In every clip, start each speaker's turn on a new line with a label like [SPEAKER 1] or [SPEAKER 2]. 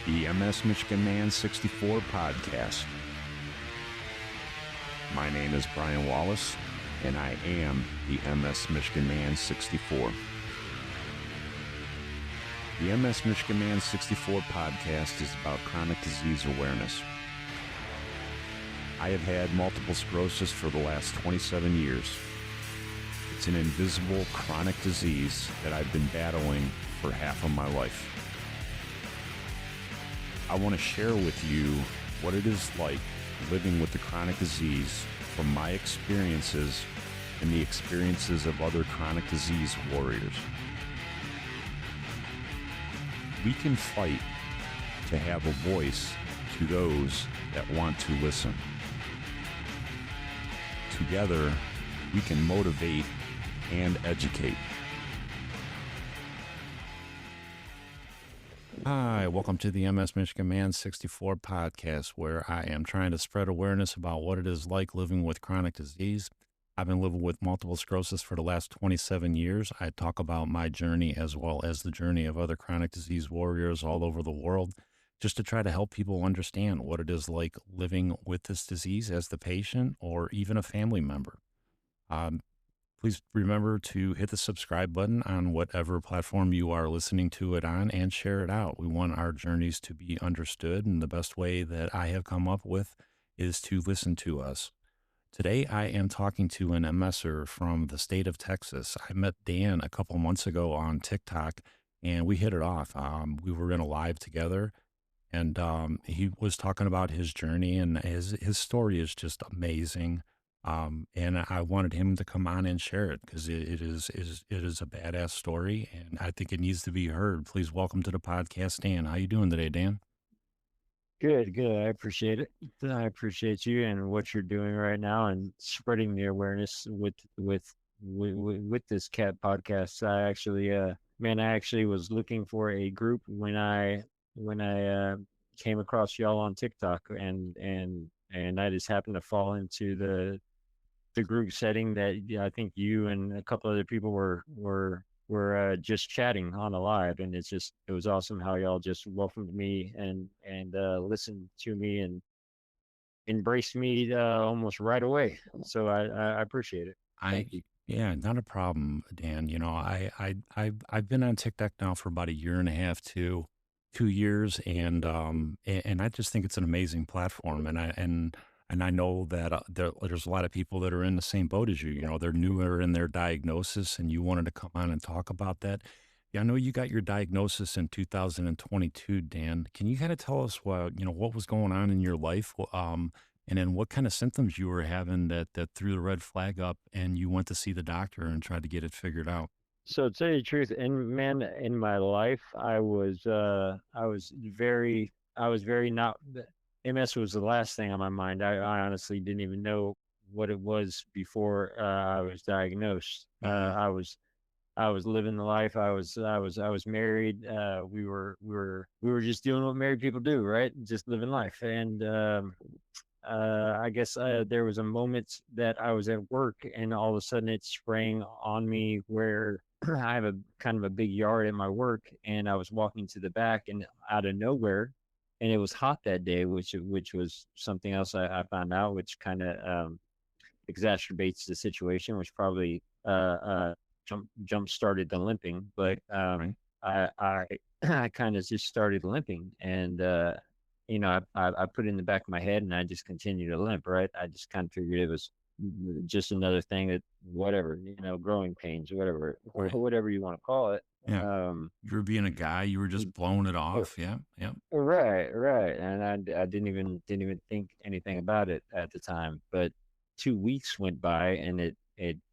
[SPEAKER 1] the MS Michigan Man 64 podcast. My name is Brian Wallace, and I am the MS Michigan Man 64. The MS Michigan Man 64 podcast is about chronic disease awareness. I have had multiple sclerosis for the last 27 years. It's an invisible chronic disease that I've been battling for half of my life. I want to share with you what it is like living with the chronic disease from my experiences and the experiences of other chronic disease warriors. We can fight to have a voice to those that want to listen. Together, we can motivate and educate. Hi, welcome to the MS Michigan Man 64 podcast, where I am trying to spread awareness about what it is like living with chronic disease. I've been living with multiple sclerosis for the last 27 years. I talk about my journey as well as the journey of other chronic disease warriors all over the world, just to try to help people understand what it is like living with this disease as the patient or even a family member. Please remember to hit the subscribe button on whatever platform you are listening to it on and share it out. We want our journeys to be understood, and the best way that I have come up with is to listen to us. Today, I am talking to an MSer from the state of Texas. I met Dan a couple months ago on TikTok, and we hit it off. We were in a live together, and he was talking about his journey, and his story is just amazing. And I wanted him to come on and share it because it is a badass story, and I think it needs to be heard. Please welcome to the podcast, Dan. How you doing today, Dan?
[SPEAKER 2] Good. I appreciate it. I appreciate you and what you're doing right now and spreading the awareness with this cat podcast. I actually was looking for a group when I came across y'all on TikTok, and I just happened to fall into the group setting that I think you and a couple other people were just chatting on a live, and it was awesome how y'all just welcomed me and listened to me and embraced me almost right away. So I appreciate it. Thank you.
[SPEAKER 1] Yeah, not a problem, Dan. You know, I've been on TikTok now for about a year and a half to 2 years, and I just think it's an amazing platform, and I know that there's a lot of people that are in the same boat as you. You know, they're newer in their diagnosis, and you wanted to come on and talk about that. Yeah, I know you got your diagnosis in 2022, Dan. Can you kind of tell us what was going on in your life, and then what kind of symptoms you were having that threw the red flag up, and you went to see the doctor and tried to get it figured out?
[SPEAKER 2] So to tell you the truth, in my life, I was very not. MS was the last thing on my mind. I honestly didn't even know what it was before I was diagnosed. I was living the life. I was married. We were just doing what married people do, right? Just living life. And I guess there was a moment that I was at work, and all of a sudden it sprang on me where I have a kind of a big yard at my work, and I was walking to the back, and out of nowhere, and it was hot that day, which was something else I found out, which kind of exacerbates the situation, which probably jump started the limping. But
[SPEAKER 1] Right?
[SPEAKER 2] I I kind of just started limping, and I put it in the back of my head, and I just continued to limp. Right, I just kind of figured it was just another thing that whatever, growing pains, whatever, or
[SPEAKER 1] Right.
[SPEAKER 2] whatever you want to call it.
[SPEAKER 1] Yeah. You were being a guy. You were just blowing it
[SPEAKER 2] Uh,
[SPEAKER 1] off. Yeah. Yeah.
[SPEAKER 2] right, and I didn't even think anything about it at the time. But 2 weeks went by, and it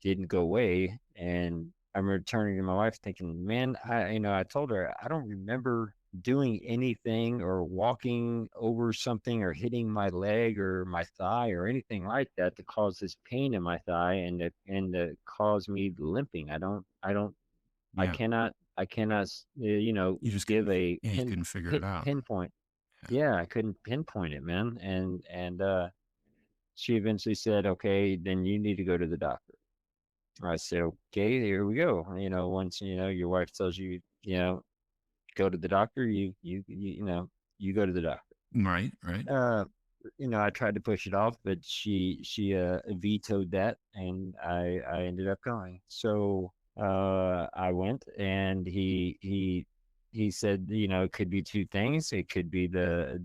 [SPEAKER 2] didn't go away. And I'm returning to my wife, thinking, man, I told her I don't remember doing anything or walking over something or hitting my leg or my thigh or anything like that to cause this pain in my thigh and to cause me limping.
[SPEAKER 1] Yeah.
[SPEAKER 2] I cannot,
[SPEAKER 1] You just
[SPEAKER 2] give
[SPEAKER 1] couldn't.
[SPEAKER 2] a
[SPEAKER 1] Yeah, you couldn't figure it out.
[SPEAKER 2] pinpoint.
[SPEAKER 1] Yeah.
[SPEAKER 2] Yeah, I couldn't pinpoint it, man. And she eventually said, "Okay, then you need to go to the doctor." I said, "Okay, here we go." Once your wife tells you, go to the doctor, you know, You go to the doctor.
[SPEAKER 1] Right, right.
[SPEAKER 2] Uh, I tried to push it off, but she vetoed that, and I ended up going. So I went, and he said, it could be two things. It could be the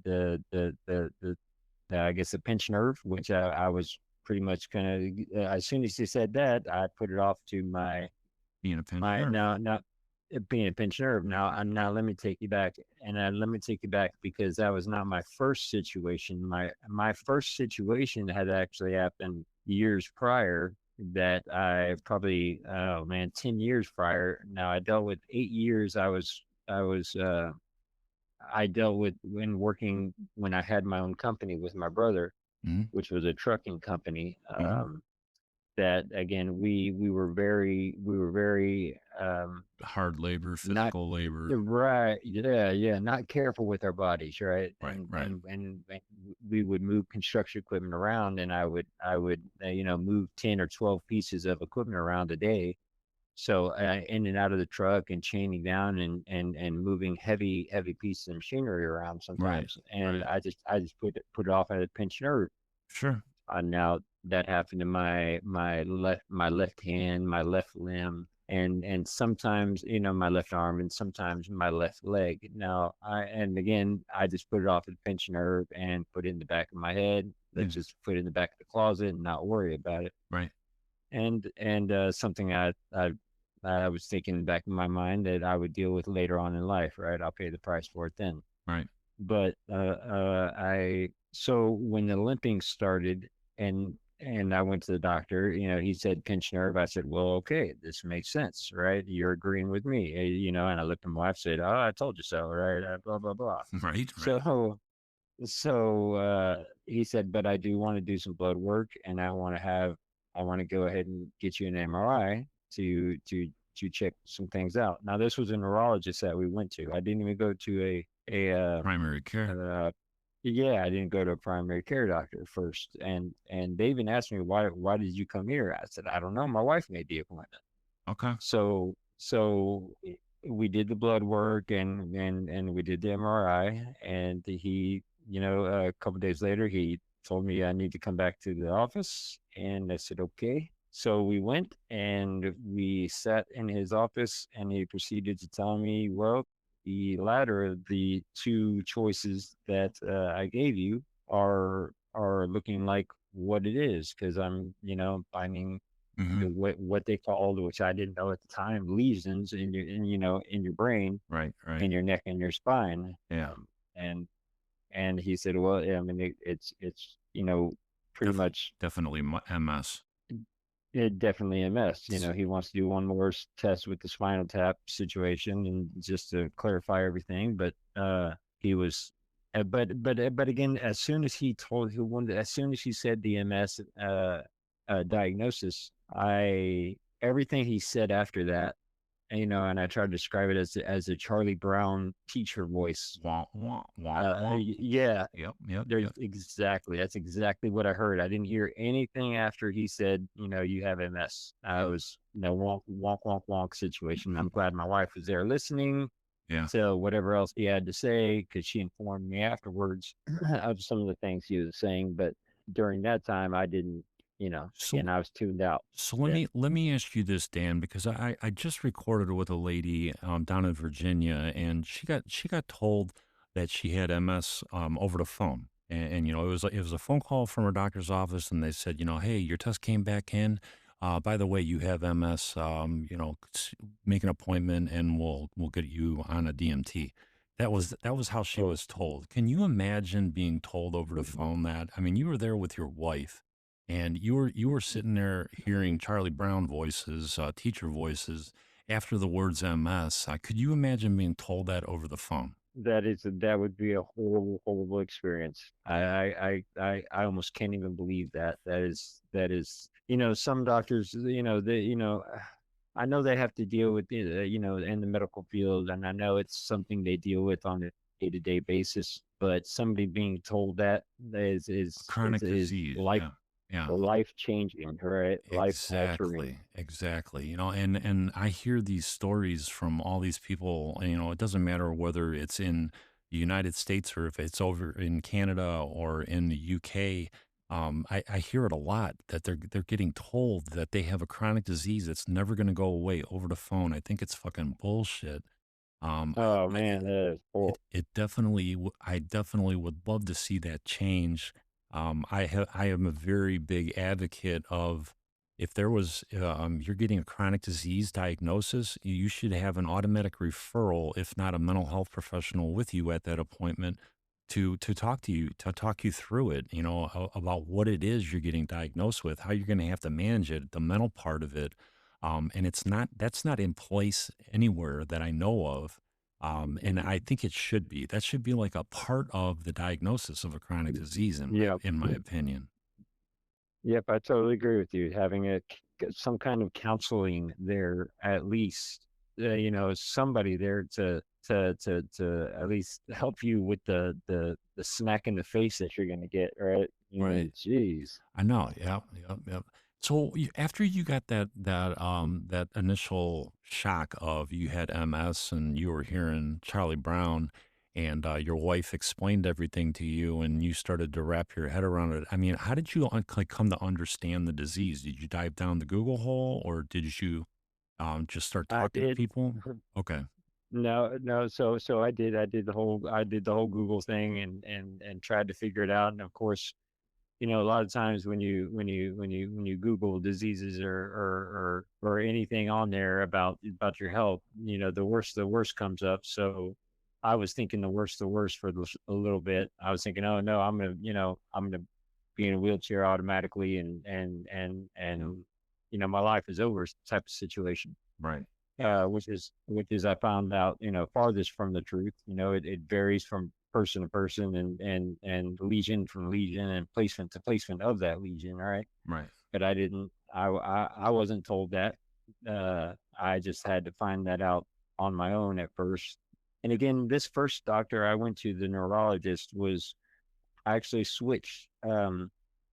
[SPEAKER 2] I guess the pinched nerve, which I was pretty much gonna. As soon as he said that, I put it off to
[SPEAKER 1] Being a pinched
[SPEAKER 2] my
[SPEAKER 1] nerve.
[SPEAKER 2] now it being a pinched nerve. Now let me take you back, and let me take you back because that was not my first situation. My first situation had actually happened years prior. That I probably, oh man, 10 years prior. Now I dealt with 8 years. I dealt with when working when I had my own company with my brother,
[SPEAKER 1] Hmm.
[SPEAKER 2] which was a trucking company.
[SPEAKER 1] Hmm.
[SPEAKER 2] That again, we were very
[SPEAKER 1] Hard labor,
[SPEAKER 2] not
[SPEAKER 1] physical labor.
[SPEAKER 2] right, yeah, not careful with our bodies, right?
[SPEAKER 1] Right,
[SPEAKER 2] And
[SPEAKER 1] right.
[SPEAKER 2] and we would move construction equipment around, and I would move 10 or 12 pieces of equipment around a day. So in and out of the truck and chaining down and moving heavy pieces of machinery around
[SPEAKER 1] Right,
[SPEAKER 2] sometimes, and
[SPEAKER 1] right.
[SPEAKER 2] I just put it off at a pinched nerve.
[SPEAKER 1] Sure.
[SPEAKER 2] Now that happened to my left hand, my left limb, and sometimes my left arm, and sometimes my left leg. Now and again I just put it off at a pinched nerve and put it in the back of my head.
[SPEAKER 1] Yeah.
[SPEAKER 2] Let's just put it in the back of the closet and not worry about it.
[SPEAKER 1] Right,
[SPEAKER 2] And something I was thinking in the back of my mind that I would deal with later on in life, right? I'll pay the price for it then.
[SPEAKER 1] right.
[SPEAKER 2] But I so when the limping started, and I went to the doctor, he said pinched nerve. I said, well, okay, this makes sense, right? You're agreeing with me, and I looked at my wife, said, oh, I told you so, right? Blah blah blah.
[SPEAKER 1] Right, right.
[SPEAKER 2] So he said, but I do want to do some blood work, and I want to go ahead and get you an MRI to check some things out. Now, this was a neurologist that we went to. I didn't even go to
[SPEAKER 1] Primary care.
[SPEAKER 2] uh yeah, I didn't go to a primary care doctor first, and they even asked me why did you come here? I said I don't know. My wife made the appointment.
[SPEAKER 1] Okay.
[SPEAKER 2] So we did the blood work, and we did the MRI, and he, a couple days later, he told me I need to come back to the office, and I said okay. So we went and we sat in his office, and he proceeded to tell me, well, the latter of the two choices that I gave you are looking like what it is, because finding
[SPEAKER 1] Hmm.
[SPEAKER 2] what they called, which I didn't know at the time, lesions in your brain,
[SPEAKER 1] Right, right.
[SPEAKER 2] in your neck, and your spine.
[SPEAKER 1] Yeah.
[SPEAKER 2] And he said, well, I mean, it's pretty
[SPEAKER 1] Def-
[SPEAKER 2] much
[SPEAKER 1] Definitely MS.
[SPEAKER 2] it definitely a mess. He wants to do one more test with the spinal tap situation, and just to clarify everything. But he was, but again, as soon as he said the MS diagnosis, everything he said after that, and I tried to describe it as a Charlie Brown teacher voice.
[SPEAKER 1] Wah, wah, wah, wah.
[SPEAKER 2] Yeah,
[SPEAKER 1] Yep, yep,
[SPEAKER 2] there's
[SPEAKER 1] yep.
[SPEAKER 2] exactly that's exactly what I heard. I didn't hear anything after he said, you have MS. It was wonk wonk wonk wonk situation. I'm glad my wife was there listening
[SPEAKER 1] Yeah.
[SPEAKER 2] to whatever else he had to say, because she informed me afterwards of some of the things he was saying. But during that time, I didn't.
[SPEAKER 1] So
[SPEAKER 2] Again, I was tuned out.
[SPEAKER 1] So let
[SPEAKER 2] Yeah.
[SPEAKER 1] me ask you this, Dan, because I just recorded with a lady down in Virginia, and she got told that she had MS over the phone, and it was a phone call from her doctor's office, and they said, hey, your test came back in. By the way, you have MS. Make an appointment, and we'll get you on a DMT. That was how she
[SPEAKER 2] Oh,
[SPEAKER 1] was told. Can you imagine being told over the phone that? I mean, you were there with your wife, and you were sitting there hearing Charlie Brown voices, teacher voices after the words MS. Could you imagine being told that over the phone?
[SPEAKER 2] that would be a horrible, horrible experience. I almost can't even believe that. That is some doctors, I know they have to deal with in the medical field, and I know it's something they deal with on a day-to-day basis. But somebody being told that is
[SPEAKER 1] A
[SPEAKER 2] is is,
[SPEAKER 1] chronic
[SPEAKER 2] is
[SPEAKER 1] disease.
[SPEAKER 2] life
[SPEAKER 1] Yeah. Yeah.
[SPEAKER 2] life changing, right? Life altering.
[SPEAKER 1] Exactly. Exactly. And I hear these stories from all these people, and it doesn't matter whether it's in the United States or if it's over in Canada or in the UK, I hear it a lot that they're getting told that they have a chronic disease that's never going to go away over the phone. I think it's fucking bullshit.
[SPEAKER 2] Oh man, that is
[SPEAKER 1] It
[SPEAKER 2] horrible.
[SPEAKER 1] it definitely I definitely would love to see that change. I am a very big advocate of if there was you're getting a chronic disease diagnosis, you should have an automatic referral, if not a mental health professional with you at that appointment to talk you through it, about what it is you're getting diagnosed with, how you're going to have to manage it, the mental part of it. And that's not in place anywhere that I know of, and
[SPEAKER 2] Mhm.
[SPEAKER 1] I think it should be. That should be like a part of the diagnosis of a chronic disease,
[SPEAKER 2] Yeah.
[SPEAKER 1] in my opinion.
[SPEAKER 2] Yep, I totally agree with you. Having some kind of counseling there, at least, somebody there to at least help you with the smack in the face that you're gonna get, right?
[SPEAKER 1] Right.
[SPEAKER 2] Jeez.
[SPEAKER 1] I know. Yep. Yep. Yep. So after you got that initial shock of you had MS and you were hearing Charlie Brown, and your wife explained everything to you, and you started to wrap your head around it. I mean, how did you like come to understand the disease? Did you dive down the Google hole, or did you just start
[SPEAKER 2] I
[SPEAKER 1] talking to
[SPEAKER 2] did.
[SPEAKER 1] people? Okay.
[SPEAKER 2] No, no. So I did the whole Google thing and tried to figure it out. And of course, a lot of times when you Google diseases or anything on there about your health, the worst comes up. So I was thinking the worst for a little bit. I was thinking, oh no, I'm gonna be in a wheelchair automatically, and my life is over type of situation.
[SPEAKER 1] Right.
[SPEAKER 2] Which is I found out, farthest from the truth. It varies from person to person and legion from legion and placement to placement of that legion. All right.
[SPEAKER 1] Right.
[SPEAKER 2] But I wasn't told that. I just had to find that out on my own at first. And again, this first doctor I went to, the neurologist, was I actually switched.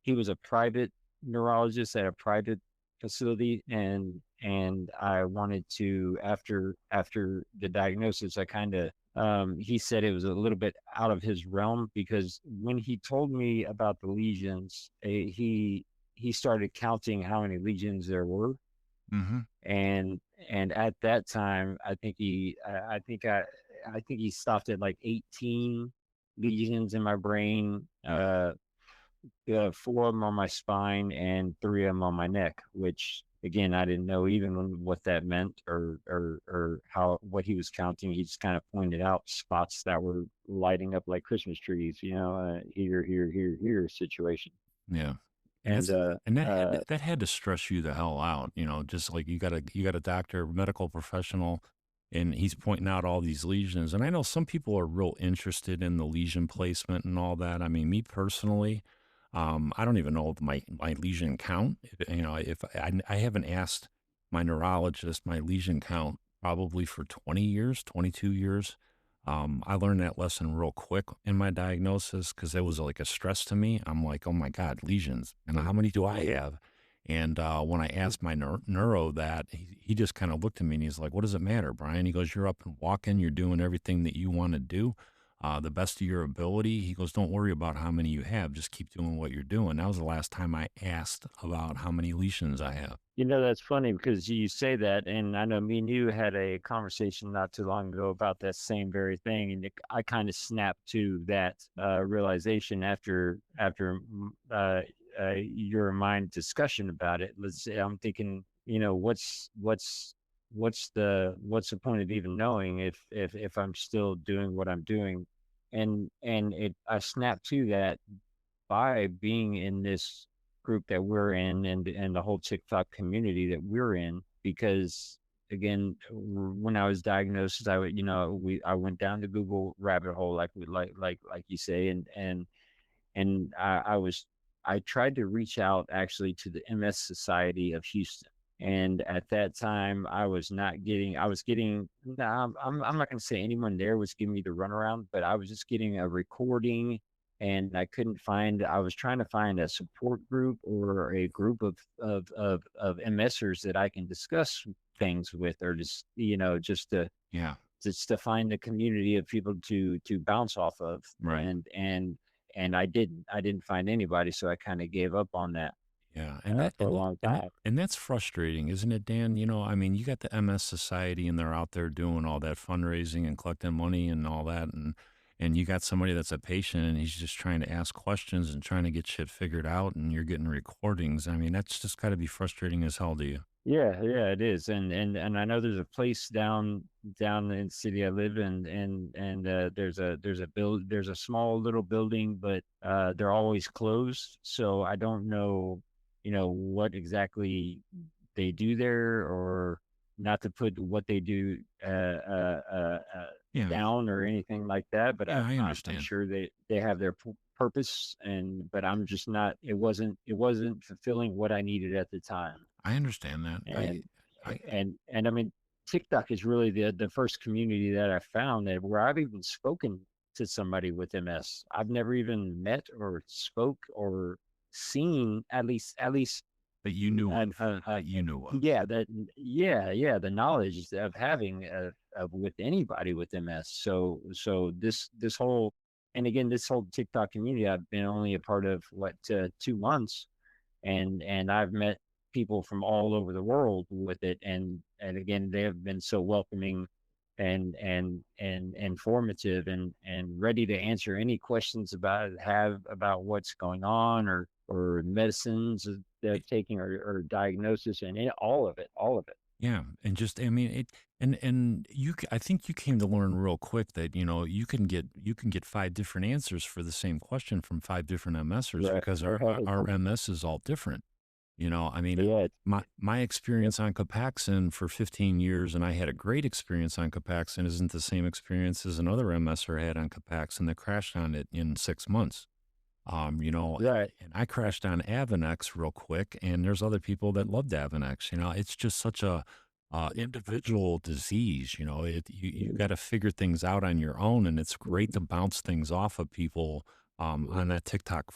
[SPEAKER 2] He was a private neurologist at a private facility, and I wanted to, after the diagnosis, I kind of he said it was a little bit out of his realm, because when he told me about the lesions, he started counting how many lesions there were,
[SPEAKER 1] Mm-hmm.
[SPEAKER 2] and and at that time, I think he stopped at like 18 lesions in my brain. Four of them on my spine and three of them on my neck, which again I didn't know even what that meant, or how what he was counting. He just kind of pointed out spots that were lighting up like Christmas trees, here, here, here, here situation.
[SPEAKER 1] Yeah. And
[SPEAKER 2] And
[SPEAKER 1] that had to stress you the hell out, just like you got a doctor, medical professional, and he's pointing out all these lesions. And I know some people are real interested in the lesion placement and all that. I mean, me personally, I don't even know my lesion count. If I haven't asked my neurologist my lesion count probably for 20 years, 22 years. I learned that lesson real quick in my diagnosis because it was like a stress to me. I'm like, oh my God, lesions. And how many do I have? And when I asked my neuro that, he just kind of looked at me and he's like, what does it matter, Brian? He goes, you're up and walking, you're doing everything that you want to do, the best of your ability. He goes, don't worry about how many you have. Just keep doing what you're doing. That was the last time I asked about how many lesions I have.
[SPEAKER 2] That's funny because you say that, and I know me and you had a conversation not too long ago about that same very thing, and I kind of snapped to that realization after your and mine discussion about it. Let's say I'm thinking, what's the point of even knowing if I'm still doing what I'm doing, and I snapped to that by being in this group that we're in, and the whole TikTok community that we're in, because again, when I was diagnosed, I went down the Google rabbit hole, like you say, and I tried to reach out actually to the MS Society of Houston. And at that time, I was getting, nah, I'm not going to say anyone there was giving me the runaround, but I was just getting a recording, and I was trying to find a support group or a group of MSers that I can discuss things with, or just to
[SPEAKER 1] Yeah.
[SPEAKER 2] It's to find a community of people to bounce off of,
[SPEAKER 1] Right.
[SPEAKER 2] and I didn't find anybody, so I kind of gave up on that
[SPEAKER 1] Yeah,
[SPEAKER 2] for a long time.
[SPEAKER 1] and that's frustrating, isn't it, Dan? You know, I mean, you got the MS Society, and they're out there doing all that fundraising and collecting money and all that, and you got somebody that's a patient, and he's just trying to ask questions and trying to get shit figured out, and you're getting recordings. I mean, that's just got to be frustrating as hell to you.
[SPEAKER 2] Yeah, yeah, it is, and I know there's a place down in the city I live in, and there's a small little building, but they're always closed, so I don't know, what exactly they do there, or not to put what they do
[SPEAKER 1] Yeah,
[SPEAKER 2] down or anything like that, but
[SPEAKER 1] yeah, I
[SPEAKER 2] I'm
[SPEAKER 1] understand.
[SPEAKER 2] sure they have their purpose, but I'm just not. It wasn't fulfilling what I needed at the time.
[SPEAKER 1] I understand that.
[SPEAKER 2] And
[SPEAKER 1] I,
[SPEAKER 2] and I mean, TikTok is really the first community that I found that where I've even spoken to somebody with MS. I've never even met or spoke or seen, at least
[SPEAKER 1] that you knew
[SPEAKER 2] and
[SPEAKER 1] of, that you knew of.
[SPEAKER 2] yeah, yeah, the knowledge of having of with anybody with MS. So this whole, and again, this whole TikTok community, I've been only a part of what, 2 months, and I've met people from all over the world with it, and again, they have been so welcoming and informative and ready to answer any questions about what's going on, or medicines that they're taking, or diagnosis, and all of it.
[SPEAKER 1] Yeah, and just I mean it, and I think you came to learn real quick that you can get five different answers for the same question from five different MSers
[SPEAKER 2] Right,
[SPEAKER 1] because
[SPEAKER 2] right.
[SPEAKER 1] our MS is all different. I mean,
[SPEAKER 2] Yeah,
[SPEAKER 1] my experience on Copaxone for 15 years, and I had a great experience on Copaxone, isn't the same experience as another MSer had on Copaxone that crashed on it in 6 months.
[SPEAKER 2] right.
[SPEAKER 1] And I crashed on Avonex real quick, and there's other people that loved Avonex. It's just such a individual disease. You got to figure things out on your own, and it's great to bounce things off of people on that TikTok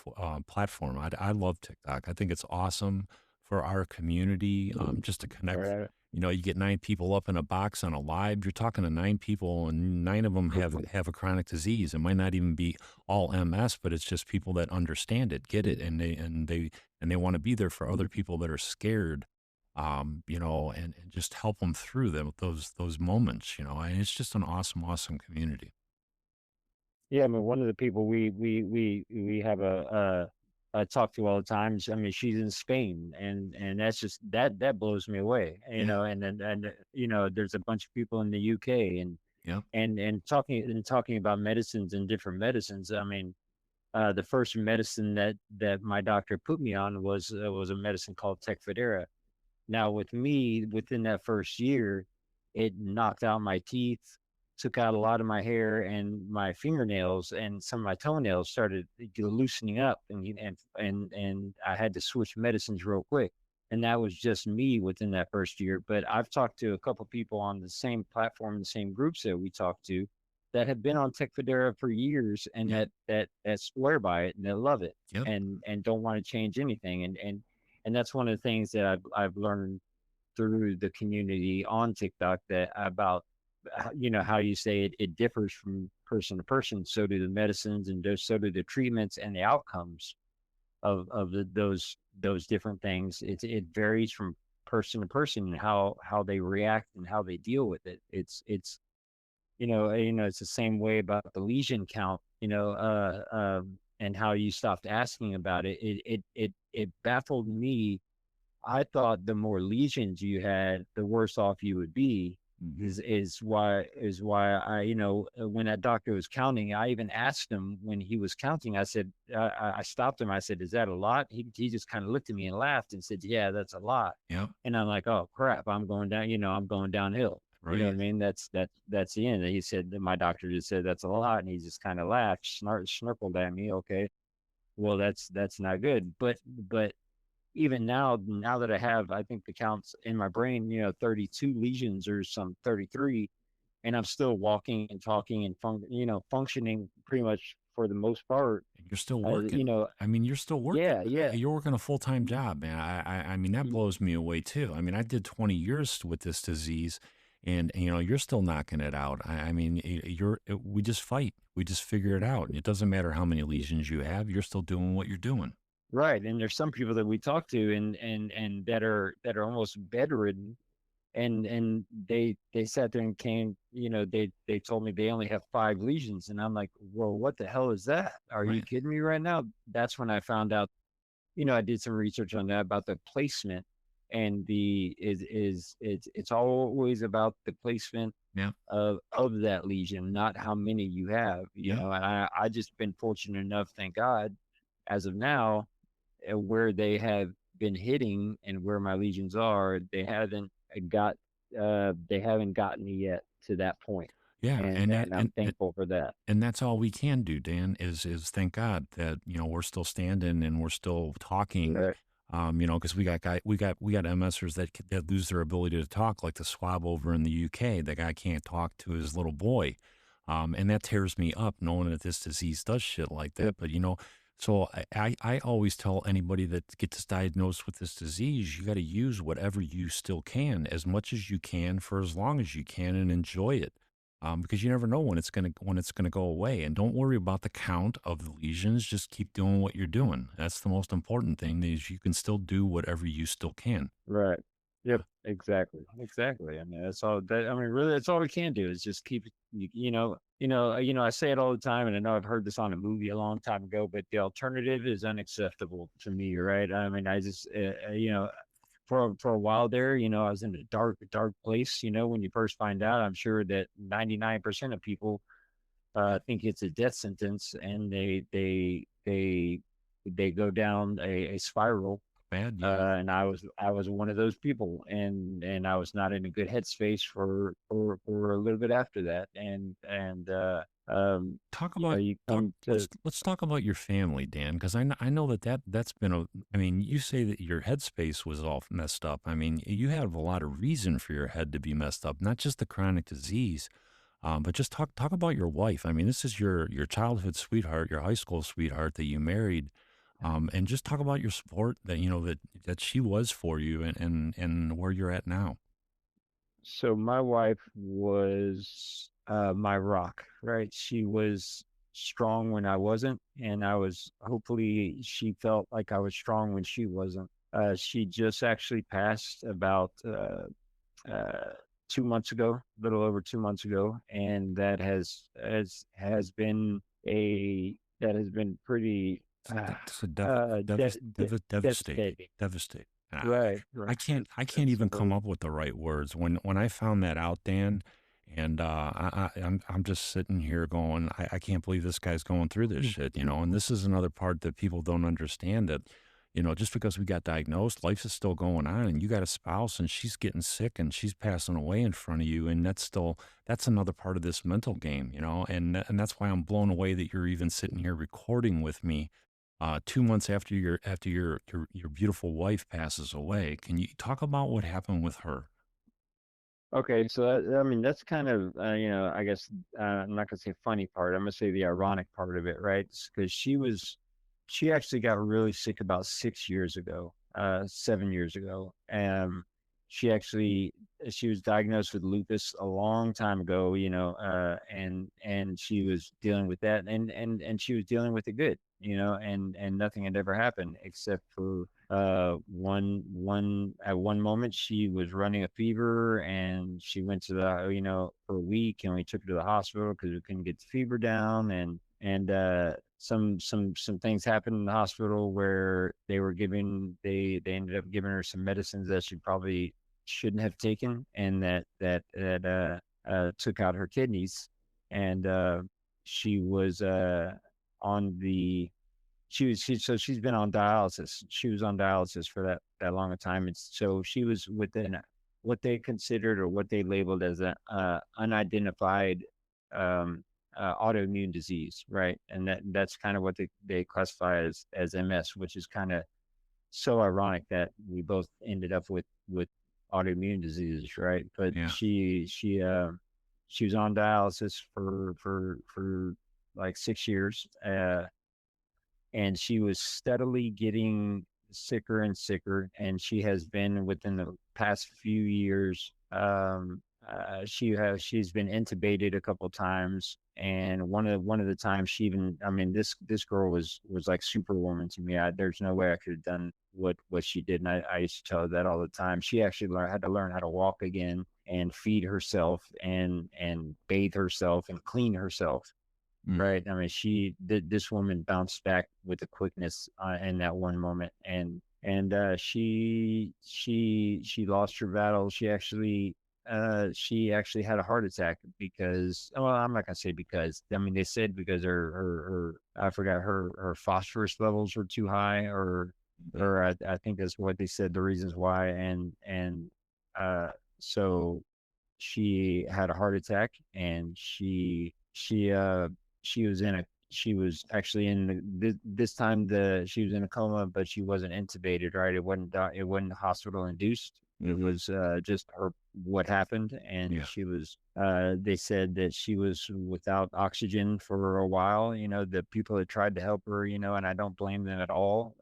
[SPEAKER 1] platform. I love TikTok. I think it's awesome for our community just to connect.
[SPEAKER 2] Right.
[SPEAKER 1] You get nine people up in a box on a live. You're talking to nine people, and nine of them have a chronic disease. It might not even be all MS, but it's just people that understand it, get it, and they want to be there for other people that are scared, and just help them through those moments, and it's just an awesome, awesome community.
[SPEAKER 2] Yeah, I mean, one of the people we have talk to all the times. I mean, she's in Spain, and that's just that blows me away.
[SPEAKER 1] Yeah.
[SPEAKER 2] There's a bunch of people in the UK,
[SPEAKER 1] Yep.
[SPEAKER 2] and talking about medicines and different medicines. I mean, the first medicine that my doctor put me on was a medicine called Tecfidera. Now, with me, within that first year, it knocked out my teeth, took out a lot of my hair, and my fingernails and some of my toenails started loosening up, and I had to switch medicines real quick. And that was just me within that first year. But I've talked to a couple people on the same platform, the same groups that we talked to, that have been on Tecfidera for years, and
[SPEAKER 1] Yeah.
[SPEAKER 2] that swear by it, and they love it,
[SPEAKER 1] Yep.
[SPEAKER 2] and don't want to change anything. And that's one of the things that I've learned through the community on TikTok, that about, how you say it differs from person to person. So do the medicines, and so do the treatments and the outcomes of those different things. It varies from person to person, and how they react and how they deal with it. It's the same way about the lesion count, and how you stopped asking about it. It baffled me. I thought the more lesions you had, the worse off you would be.
[SPEAKER 1] Mhm.
[SPEAKER 2] Is why when that doctor was counting, I even asked him when he was counting. I said, I stopped him. I said, "Is that a lot?" He just kind of looked at me and laughed and said, "Yeah, that's a lot."
[SPEAKER 1] Yep.
[SPEAKER 2] And I'm like, "Oh crap, I'm going down. I'm going downhill." You know what
[SPEAKER 1] Right.
[SPEAKER 2] I mean? That's the end. And he said that my doctor just said that's a lot, and he just kind of laughed, snarkled at me. Okay, well, that's not good. But even now that I think the counts in my brain, 32 lesions or some 33, and I'm still walking and talking and functioning pretty much for the most part.
[SPEAKER 1] And you're still
[SPEAKER 2] Uh, you
[SPEAKER 1] working.
[SPEAKER 2] know,
[SPEAKER 1] I mean, you're still working.
[SPEAKER 2] yeah, yeah,
[SPEAKER 1] You're working a full time job, man. I mean, that
[SPEAKER 2] y-
[SPEAKER 1] blows me away too. I mean, I did 20 years with this disease, and you're still knocking it out. I mean, we just fight. We just figure it out. It doesn't matter how many lesions you have. You're still doing what you're doing.
[SPEAKER 2] Right. And there's some people that we talk to and that are almost bedridden, and they sat there and came, they told me they only have 5 lesions, and I'm like, well, what the hell is that? Are you
[SPEAKER 1] Right.
[SPEAKER 2] kidding me right now? That's when I found out, I did some research on that about the placement, and it's always about the placement
[SPEAKER 1] Yeah.
[SPEAKER 2] of that lesion, not how many you have,
[SPEAKER 1] Yeah.
[SPEAKER 2] and I just been fortunate enough, thank God, as of now, where they have been hitting and where my lesions are, they haven't gotten me yet to that point,
[SPEAKER 1] Yeah.
[SPEAKER 2] and I'm thankful for that.
[SPEAKER 1] And that's all we can do, Dan, is thank God that, we're still standing and we're still talking.
[SPEAKER 2] Right.
[SPEAKER 1] Because we got MSers that lose their ability to talk, like the swab over in the UK. The guy can't talk to his little boy, and that tears me up knowing that this disease does shit like
[SPEAKER 2] Yep.
[SPEAKER 1] that. But so I always tell anybody that gets diagnosed with this disease, you got to use whatever you still can, as much as you can, for as long as you can, and enjoy it, because you never know when it's gonna go away. And don't worry about the count of the lesions. Just keep doing what you're doing. That's the most important thing, is you can still do whatever you still can.
[SPEAKER 2] Right. Yep. Exactly. Exactly. I mean, that's all that, I mean, really, that's all we can do is just keep it, I say it all the time, and I know I've heard this on a movie a long time ago, but the alternative is unacceptable to me, right? I mean, I just, for a while there, I was in a dark place, when you first find out. I'm sure that 99% of people think it's a death sentence, and they go down a spiral,
[SPEAKER 1] Bad, yeah.
[SPEAKER 2] and I was one of those people, and I was not in a good headspace for a little bit after that, and
[SPEAKER 1] Talk about
[SPEAKER 2] you
[SPEAKER 1] talk.
[SPEAKER 2] come to.
[SPEAKER 1] Let's talk about your family, Dan, because I know that's been a. I mean, you say that your headspace was all messed up. I mean, you have a lot of reason for your head to be messed up, not just the chronic disease. But just talk about your wife. I mean, this is your childhood sweetheart, your high school sweetheart that you married, and just talk about your support that that she was for you, and where you're at now.
[SPEAKER 2] So my wife was my rock, right? She was strong when I wasn't, and hopefully she felt like I was strong when she wasn't. She just actually passed about uh, 2 months ago, a little over 2 months ago, and has been pretty
[SPEAKER 1] That's a devastating,
[SPEAKER 2] devastating.
[SPEAKER 1] devastating.
[SPEAKER 2] Right,
[SPEAKER 1] I
[SPEAKER 2] right.
[SPEAKER 1] can't, I can't
[SPEAKER 2] It's
[SPEAKER 1] even come
[SPEAKER 2] really
[SPEAKER 1] up with the right words when I found that out, Dan. And I'm just sitting here going, I can't believe this guy's going through this shit. And this is another part that people don't understand, that just because we got diagnosed, life is still going on, and you got a spouse, and she's getting sick, and she's passing away in front of you, and that's another part of this mental game. And that's why I'm blown away that you're even sitting here recording with me, 2 months after your beautiful wife passes away. Can you talk about what happened with her?
[SPEAKER 2] Okay, so I mean that's kind of I guess I'm not gonna say funny part. I'm gonna say the ironic part of it, right? Because she actually got really sick about 6 years ago, 7 years ago. She was diagnosed with lupus a long time ago, and she was dealing with that, and she was dealing with it good, and nothing had ever happened except for one at one moment she was running a fever, and she went to the for a week, and we took her to the hospital because we couldn't get the fever down, and some things happened in the hospital where they ended up giving her some medicines that she probably shouldn't have taken, and that took out her kidneys, and she was on the so she's been on dialysis. She was on dialysis for that long a time, and so she was within what they considered, or what they labeled as a unidentified um, autoimmune disease, right? And that's kind of what they classify as MS, which is kind of so ironic that we both ended up with autoimmune diseases, right? But
[SPEAKER 1] Yeah.
[SPEAKER 2] she was on dialysis for like 6 years, and she was steadily getting sicker and sicker, and she has been within the past few years she's been intubated a couple times, and one of the times she even, I mean, this girl was like superwoman to me. There's no way I could have done what she did, and I used to tell her that all the time. She actually had to learn how to walk again and feed herself and bathe herself and clean herself.
[SPEAKER 1] Mm.
[SPEAKER 2] Right. I mean, this woman bounced back with a quickness in that one moment, and she lost her battle. She actually had a heart attack because, well, I'm not gonna say because. I mean, they said because her I forgot, her phosphorus levels were too high, or I think that's what they said, the reasons why, and uh so she had a heart attack, and she was in a she was actually this time, she was in a coma, but she wasn't intubated, right? It wasn't hospital induced. It was just her what happened, and
[SPEAKER 1] Yeah.
[SPEAKER 2] she was they said that she was without oxygen for a while. The people that tried to help her, and I don't blame them at all.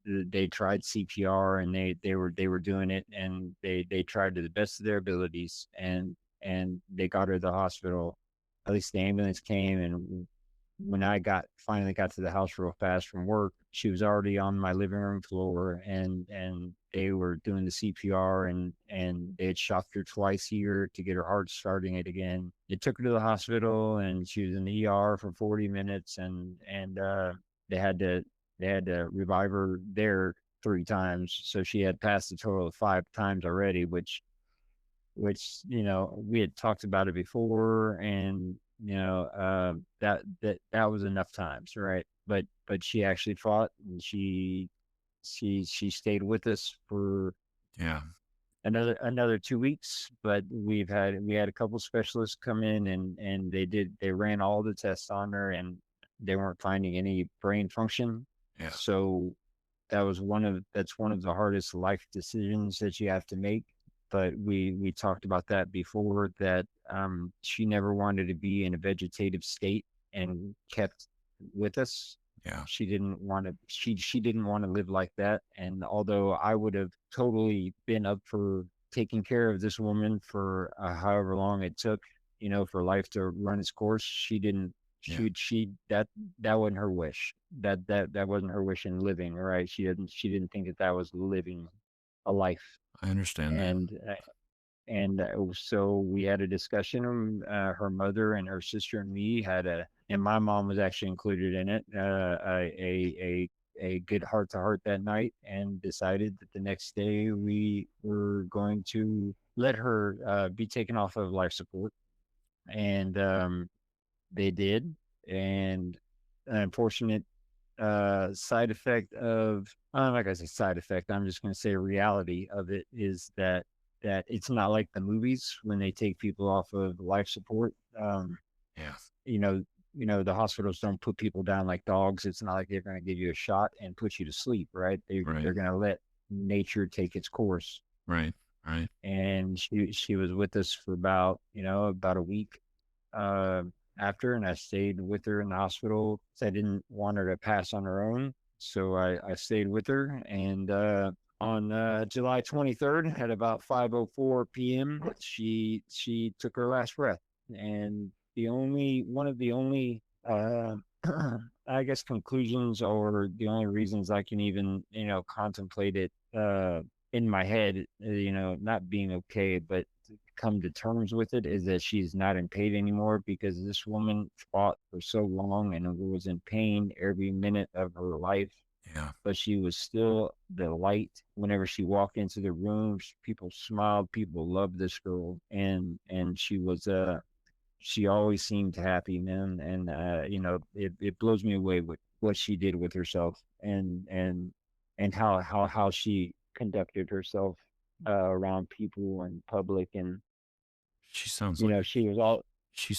[SPEAKER 2] They tried CPR, and they were doing it, and they tried to the best of their abilities, and they got her to the hospital. At least the ambulance came, and when I finally got to the house real fast from work, she was already on my living room floor, and they were doing the CPR, and they had shocked her twice here to get her heart starting it again. They took her to the hospital, and she was in the ER for 40 minutes, and they had to they had to revive her there 3 times. So she had passed a total of 5 times already, which we had talked about it before, and that was enough times, right? But she actually fought, and she stayed with us for
[SPEAKER 1] Yeah.
[SPEAKER 2] another 2 weeks. But we had a couple specialists come in, and they ran all the tests on her, and they weren't finding any brain function.
[SPEAKER 1] Yeah.
[SPEAKER 2] So that's one of the hardest life decisions that you have to make. But we talked about that before, that she never wanted to be in a vegetative state and kept with us.
[SPEAKER 1] Yeah.
[SPEAKER 2] She didn't want to live like that. And although I would have totally been up for taking care of this woman for however long it took, for life to run its course, she didn't.
[SPEAKER 1] Yeah.
[SPEAKER 2] She that wasn't her wish. That wasn't her wish in living. Right? She didn't think that was living a life.
[SPEAKER 1] I understand that.
[SPEAKER 2] And so we had a discussion. Her mother and her sister and me and my mom was actually included in it. A good heart to heart that night, and decided that the next day we were going to let her be taken off of life support, and they did. And an unfortunate side effect of I'm not gonna say side effect. I'm just gonna say reality of it is that it's not like the movies when they take people off of life support.
[SPEAKER 1] Yeah.
[SPEAKER 2] You know, the hospitals don't put people down like dogs. It's not like they're gonna give you a shot and put you to sleep, right?
[SPEAKER 1] Right.
[SPEAKER 2] They're gonna let nature take its course.
[SPEAKER 1] Right. Right.
[SPEAKER 2] And she was with us for about a week uh, after, and I stayed with her in the hospital. I didn't want her to pass on her own, so I stayed with her. And on July 23rd, at about 5:04 p.m., she took her last breath. And one of the only I guess conclusions, or the only reasons I can even contemplate it in my head, not being okay, but come to terms with it, is that she's not in pain anymore, because this woman fought for so long and was in pain every minute of her life.
[SPEAKER 1] Yeah.
[SPEAKER 2] But she was still the light. Whenever she walked into the room, people smiled, people loved this girl, and she always seemed happy, man. And it blows me away with what she did with herself, and how she conducted herself around people and public. And
[SPEAKER 1] She sounds like
[SPEAKER 2] she was all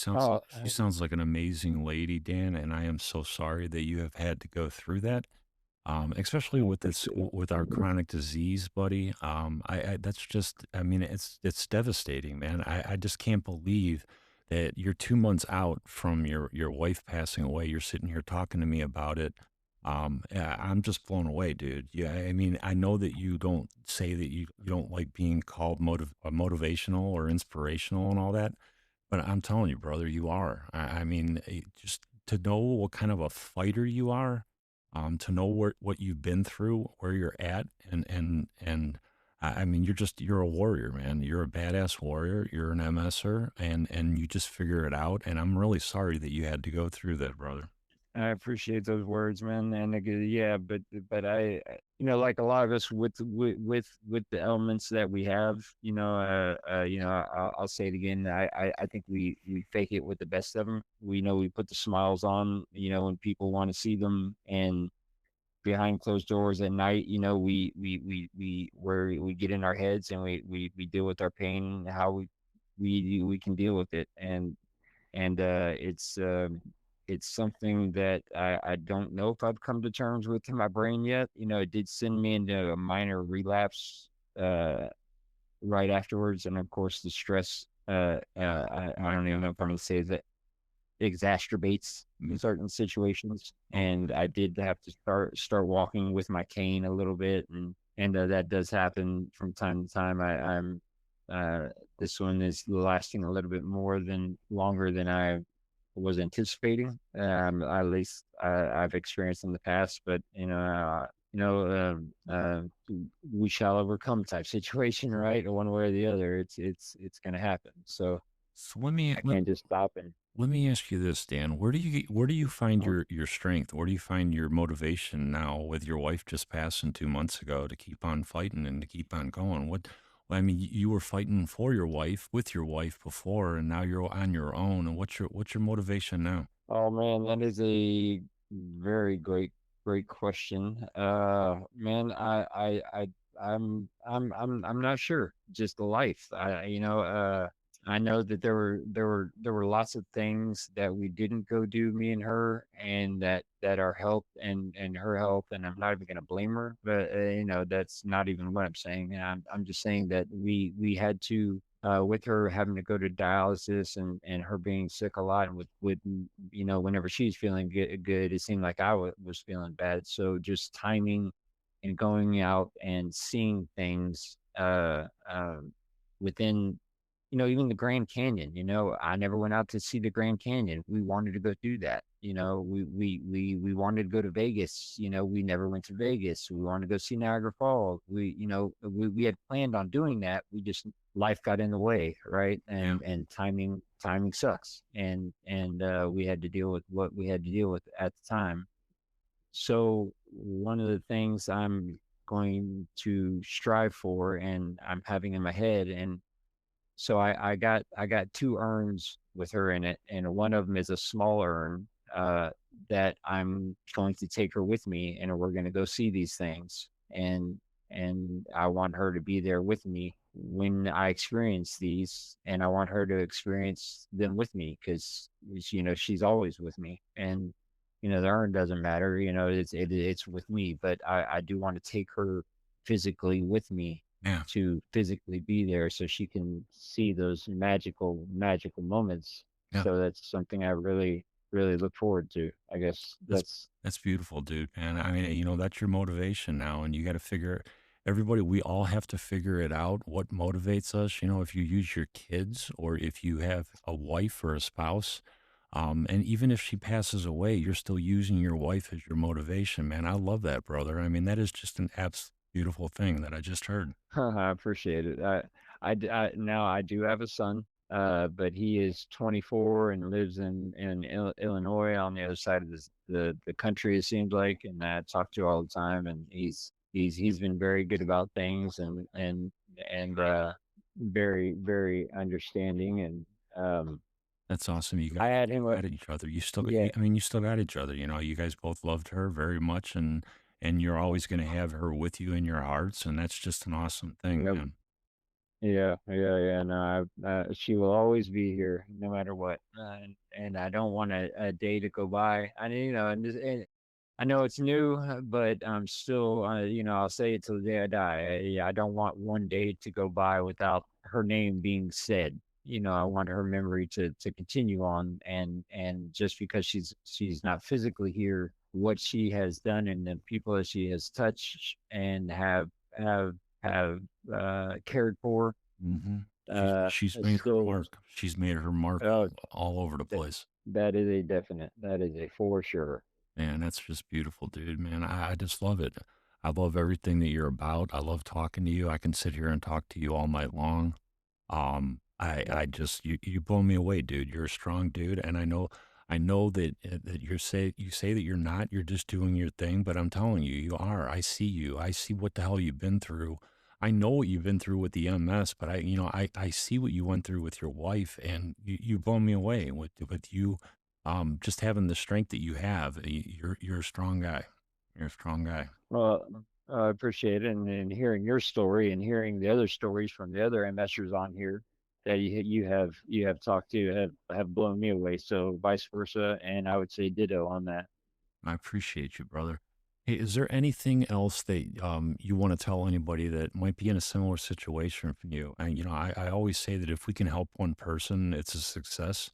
[SPEAKER 2] oh
[SPEAKER 1] she sounds like an amazing lady, Dan, and I am so sorry that you have had to go through that. Especially with this with our chronic disease, buddy. I that's just I mean it's devastating, man. I just can't believe that you're 2 months out from your wife passing away. You're sitting here talking to me about it. Yeah, I'm just blown away, dude. Yeah, I mean, I know that you don't say that you don't like being called motivational or inspirational and all that, but I'm telling you, brother, you are. I mean, just to know what kind of a fighter you are, to know what you've been through, where you're at, and I mean, you're a warrior, man. You're a badass warrior. You're an MSer, and you just figure it out. And I'm really sorry that you had to go through that, brother.
[SPEAKER 2] I appreciate those words, man. And yeah, but like a lot of us with the elements that we have, I'll say it again. I think we fake it with the best of them. We know we put the smiles on, when people want to see them, and behind closed doors at night, we get in our heads, and we deal with our pain, how we can deal with it, and it's something that I don't know if I've come to terms with in my brain yet. It did send me into a minor relapse uh, right afterwards, and of course the stress. I don't even know if I'm going to say that exacerbates
[SPEAKER 1] Mm.
[SPEAKER 2] certain situations,
[SPEAKER 1] Oh,
[SPEAKER 2] and I did have to start walking with my cane a little bit, and that does happen from time to time. I'm this one is lasting a little bit longer than I was anticipating. At least I've experienced in the past, but we shall overcome type situation, right? One way or the other, it's going to happen. So
[SPEAKER 1] so let me
[SPEAKER 2] I
[SPEAKER 1] let,
[SPEAKER 2] can't just stop and
[SPEAKER 1] let me ask you this, Dan. Where do you find
[SPEAKER 2] oh,
[SPEAKER 1] your strength? Where do you find your motivation now with your wife just passing 2 months ago to keep on fighting and to keep on going? I mean, you were fighting for your wife with your wife before, and now you're on your own. And what's your motivation now?
[SPEAKER 2] oh man, that is a very great question. Man, I'm not sure. Just the life. I know that there were lots of things that we didn't go do, me and her, and that our health and her health, and I'm not even gonna blame her, but that's not even what I'm saying. I'm just saying that we had to, with her having to go to dialysis, and her being sick a lot, and with whenever she's feeling good, it seemed like I was feeling bad. So just timing and going out and seeing things within, even the Grand Canyon. I never went out to see the Grand Canyon. We wanted to go do that. We wanted to go to Vegas. We never went to Vegas. We wanted to go see Niagara Falls. We had planned on doing that. We just, life got in the way, right?
[SPEAKER 1] Yeah,
[SPEAKER 2] And timing sucks. And we had to deal with what we had to deal with at the time. So one of the things I'm going to strive for, and I'm having in my head, and so I got two urns with her in it, and one of them is a small urn that I'm going to take her with me, and we're going to go see these things, and I want her to be there with me when I experience these, and I want her to experience them with me, because she's always with me, and the urn doesn't matter, it's with me, but I do want to take her physically with me,
[SPEAKER 1] yeah,
[SPEAKER 2] to physically be there so she can see those magical moments.
[SPEAKER 1] yeah.
[SPEAKER 2] So that's something I really look forward to. I guess
[SPEAKER 1] That's
[SPEAKER 2] that's
[SPEAKER 1] that's beautiful, dude, man. I mean, that's your motivation now, and you got to figure. Everybody, we all have to figure it out. What motivates us? If you use your kids, or if you have a wife or a spouse, and even if she passes away, you're still using your wife as your motivation, man. I love that, brother. I mean, that is just an absolute beautiful thing that I just heard.
[SPEAKER 2] I appreciate it. Now I do have a son, but he is 24 and lives in Illinois, on the other side of the country. It seems like, and I talk to all the time, and he's been very good about things, and very understanding, and
[SPEAKER 1] That's awesome. You
[SPEAKER 2] I
[SPEAKER 1] guys
[SPEAKER 2] had
[SPEAKER 1] still
[SPEAKER 2] him.
[SPEAKER 1] got each other.
[SPEAKER 2] Yeah,
[SPEAKER 1] I mean, you still got each other. You guys both loved her very much, and you're always going to have her with you in your hearts, and that's just an awesome thing,
[SPEAKER 2] no,
[SPEAKER 1] man.
[SPEAKER 2] yeah. No, she will always be here, no matter what. And I don't want a day to go by. And I know it's new, but I'm still, I'll say it till the day I die. I don't want one day to go by without her name being said. I want her memory to continue on, and just because she's not physically here what she has done and the people that she has touched and have have cared for.
[SPEAKER 1] Hmm. She's
[SPEAKER 2] Is
[SPEAKER 1] made her
[SPEAKER 2] still,
[SPEAKER 1] mark. She's made her mark
[SPEAKER 2] uh,
[SPEAKER 1] all over the
[SPEAKER 2] that
[SPEAKER 1] place.
[SPEAKER 2] that is a definite. That is a for sure.
[SPEAKER 1] Man, that's just beautiful, dude. Man, I just love it. I love everything that you're about. I love talking to you. I can sit here and talk to you all night long.
[SPEAKER 2] Well,
[SPEAKER 1] I just you blow me away, dude. You're a strong dude, and I know that that you say that you're not. You're just doing your thing, but I'm telling you, you are. I see you. I see what the hell you've been through. I know what you've been through with the MS, but I see what you went through with your wife, and you blow me away with you, just having the strength that you have. You're a strong guy. You're a strong guy.
[SPEAKER 2] well, I appreciate it, and hearing your story and hearing the other stories from the other investors on here that you have talked to have blown me away. So vice versa, and I would say ditto on that.
[SPEAKER 1] I appreciate you, brother. Hey, is there anything else that you want to tell anybody that might be in a similar situation from you? And I always say that if we can help one person, it's a success.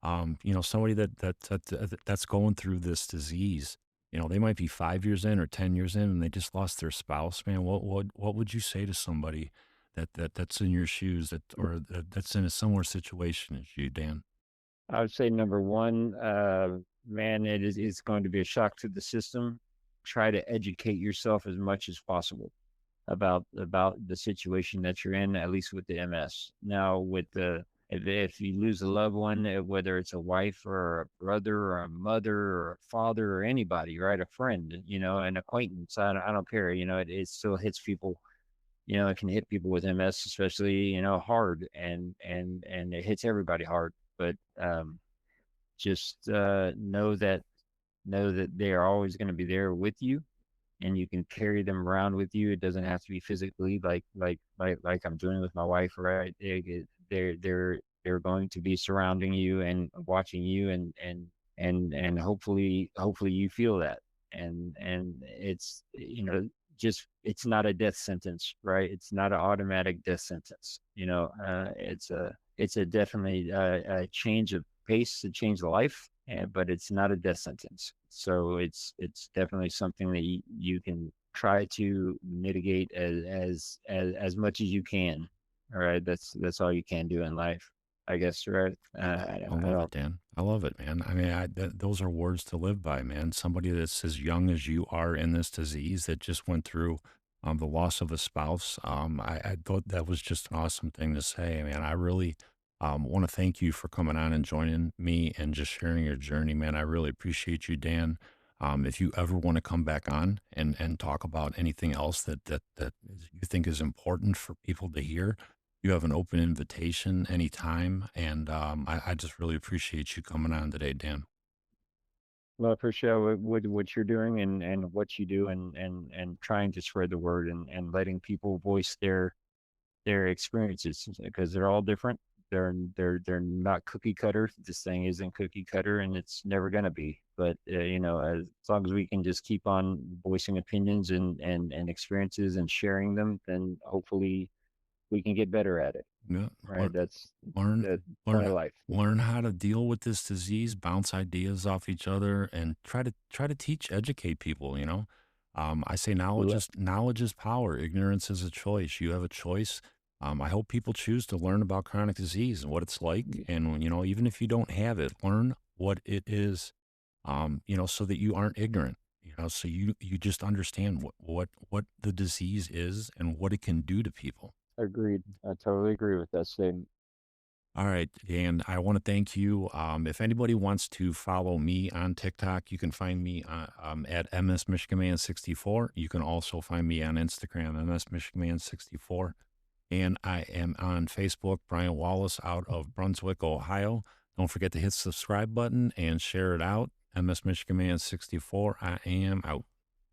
[SPEAKER 1] Somebody that's going through this disease, they might be 5 years in or 10 years in, and they just lost their spouse. Man, what would you say to somebody that's in your shoes that's in a similar situation as you, Dan?
[SPEAKER 2] I would say number one, man, it's going to be a shock to the system. Try to educate yourself as much as possible about the situation that you're in, at least with the MS. Now, with the if you lose a loved one, whether it's a wife or a brother or a mother or a father or anybody, right, a friend, an acquaintance, I don't care. It still hits people. It can hit people with MS, especially hard, and it hits everybody hard. But just know that they are always going to be there with you, and you can carry them around with you. It doesn't have to be physically like I'm doing with my wife, right? They're going to be surrounding you and watching you, and hopefully you feel that. And it's just it's not a death sentence, right? It's not an automatic death sentence. It's a definitely a change of pace, a change of life, but it's not a death sentence. So it's definitely something that you can try to mitigate as much as you can. All right, that's all you can do in life, I guess. Right?
[SPEAKER 1] I
[SPEAKER 2] I
[SPEAKER 1] love it,
[SPEAKER 2] don't.
[SPEAKER 1] Dan. I love it, man. I mean, those are words to live by, man. Somebody that's as young as you are in this disease that just went through the loss of a spouse. I thought that was just an awesome thing to say, man. I really want to thank you for coming on and joining me and just sharing your journey, man. I really appreciate you, Dan. If you ever want to come back on and talk about anything else that you think is important for people to hear, you have an open invitation anytime, and I just really appreciate you coming on today, Dan.
[SPEAKER 2] Well, I appreciate what you're doing and what you do and trying to spread the word and letting people voice their experiences because they're all different. They're not cookie cutter. This thing isn't cookie cutter, and it's never gonna be. But as long as we can just keep on voicing opinions and experiences and sharing them, then hopefully we can get better at it.
[SPEAKER 1] Yeah,
[SPEAKER 2] Right? That's
[SPEAKER 1] learn
[SPEAKER 2] the point
[SPEAKER 1] learn
[SPEAKER 2] of life.
[SPEAKER 1] learn how to deal with this disease, bounce ideas off each other, and try to teach, educate people. I say
[SPEAKER 2] Le-
[SPEAKER 1] knowledge is power. Ignorance is a choice. You have a choice. I hope people choose to learn about chronic disease and what it's like, and even if you don't have it, learn what it is. So that you aren't ignorant. So you just understand what the disease is and what it can do to people.
[SPEAKER 2] Agreed. I totally agree with that statement.
[SPEAKER 1] All right. And I want to thank you. If anybody wants to follow me on TikTok, you can find me at MS Michigan Man 64. You can also find me on Instagram, MS Michigan Man 64. And I am on Facebook, Brian Wallace out of Brunswick, Ohio. Don't forget to hit the subscribe button and share it out. MS Michigan Man 64. I am out.